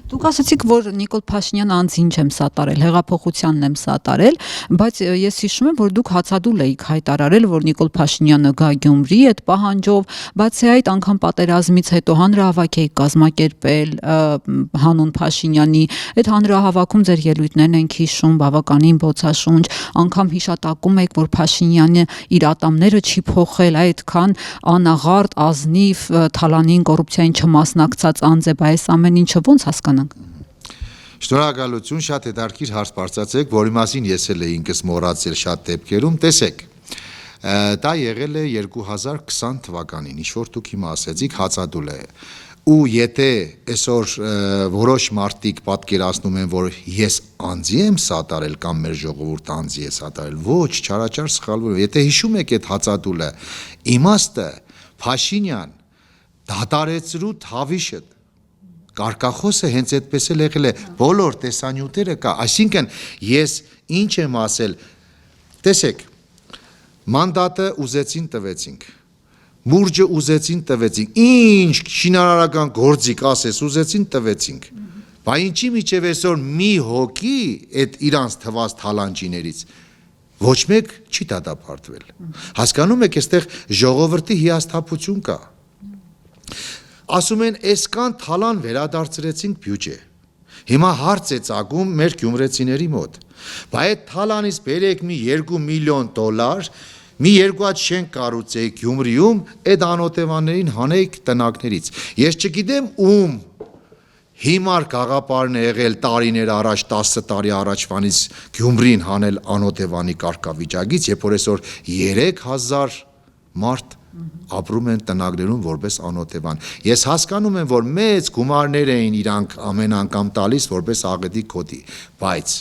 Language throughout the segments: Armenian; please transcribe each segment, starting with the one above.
Դուք ասացիք, որ Նիկոլ Փաշինյանը անձին չեմ սատարել, հեղափոխությանն եմ սատարել, բայց ես հիշում եմ, որ դուք հացադուլ էիք հայտարարել, որ Նիկոլ Փաշինյանը գա Գյումրի այդ պահանջով, բացի այդ անգամ պատերազմից հետո հանրահավաք էիք կազմակերպել հանուն Փաշինյանի, այդ հանրահավաքում ձեր ելույթներն ենք հիշում, բավականին բոցաշունչ, անգամ հիշատակում եք, որ Փաշինյանը իր ատամները չի փոխել, այդքան անաղարտ, ազնիվ, թալանին կոռուպցիային չմասնակցած անձ է, բայց ամեն ինչը ոնց հասկանանք։ Շնորհակալություն, շատ հետաքրքիր հարց բարձրացրեք, որի մասին ես էլ ինքս մոռացել շատ դեպքերում, տեսեք, դա եղել է 2020 թվականին, ինչ որ դուք հիմա ասեցիք, հացադուլ է, ու եթե այսօր որոշ մարդիկ պատկերացնում են, որ ես անձի եմ սատարել կամ մեր ժողովուրդը անձի է սատարել, ոչ, չարաչար սխալվում, եթե հիշում եք այդ հացադուլը, իմաստը Փաշինյան դատարեցրու թավիշը, կարգախոսը հենց այդպես էլ եղել է, բոլոր տեսանյութերը կա, այսինքն ես ինչ եմ ասել, տեսեք, մանդատը ուզեցին տվեցինք, մուրճը ուզեցին տվեցինք, ինչ շինարարական գործիք ասես ուզեցին տվեցինք, բա ինչի միջև այսօր մի հոգի այդ իրանց թված թալանջիներից ոչ մեկ չի դատապարտվել, հասկանում եք, այստեղ ժողովրդի հիասթափություն կա, ասում են այսքան թալան վերադարձրեցինք բյուջե, հիմա հարց է ծագում մեր գյումրեցիների մոտ, բայց այդ թալանից բերեք մի 2 միլիոն դոլար, մի երկու հատ շենք կառուցեիք Գյումրիում, այդ անօթևաններին հանեիք տնակներից, ես չգիտեմ ում հիմար գաղափարն է եղել տարիներ առաջ, 10 տարի առաջվանից Գյումրին հանել անօթևանի կարգավիճակից, երբ որ այսօր 3000 մարդ ապրում են տնակներում որպես անօթևան, ես հասկանում եմ, որ մեծ գումարներ էին իրանք ամեն անգամ տալիս որպես աղետի կոդի, բայց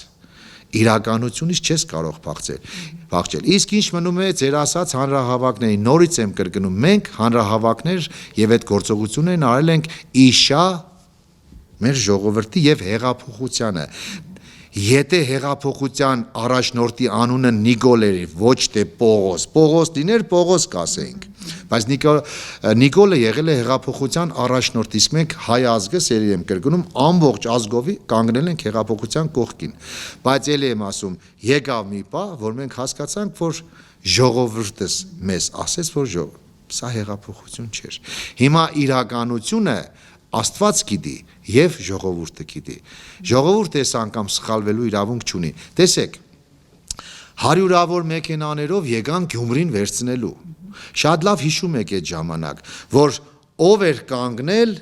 իրականությունից չես կարող փախչել, իսկ ինչ մնում է ձեր ասած հանրահավաքների, նորից եմ կրկնում, մենք հանրահավաքներ և այդ գործողություններն արել ենք իշա մեր ժողովրդի և հեղափոխությանը, եթե հեղափոխության առաջնորդի անունը Նիկոլ էր, ոչ թե Պողոս լիներ, Պողոս կասեինք, բայց Նիկոլը եղել է հեղափոխության առաջնորդ, իսկ մենք հայ ազգը, սերի եմ կրկնում, ամբողջ ազգովի կանգնել ենք հեղափոխության կողքին, բայց էլ եմ ասում, եկավ մի պահ, որ մենք հասկացանք, որ ժողովուրդս մեզ ասեց, որ սա հեղափոխություն չէր, հիմա իրականությունը Աստված գիտի և ժողովուրդը գիտի, ժողովուրդը այս անգամ սխալվելու իրավունք չունի, տեսեք, հարյուրավոր մեքենաներով եկան Գյումրին վերցնելու, շատ լավ հիշում եք այդ ժամանակ, որ ով էր կանգնել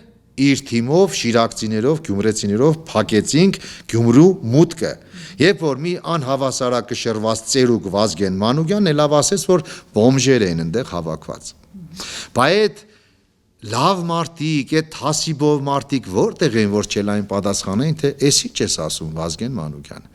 իր թիմով, շիրակցիներով, գյումրեցիներով փակեցինք Գյումրու մուտքը, երբ որ մի անհավասարակշռված ծերուկ Վազգեն Մանուկյանն էլ լավ ասեց, որ բոմժեր են այնտեղ հավաքված, բայց լավ մարդիկ, այդ թասիբով մարդիկ որտեղ են, որ չելային պատասխանային, թե էս ինչ ես ասում Վազգեն Մանուկյան,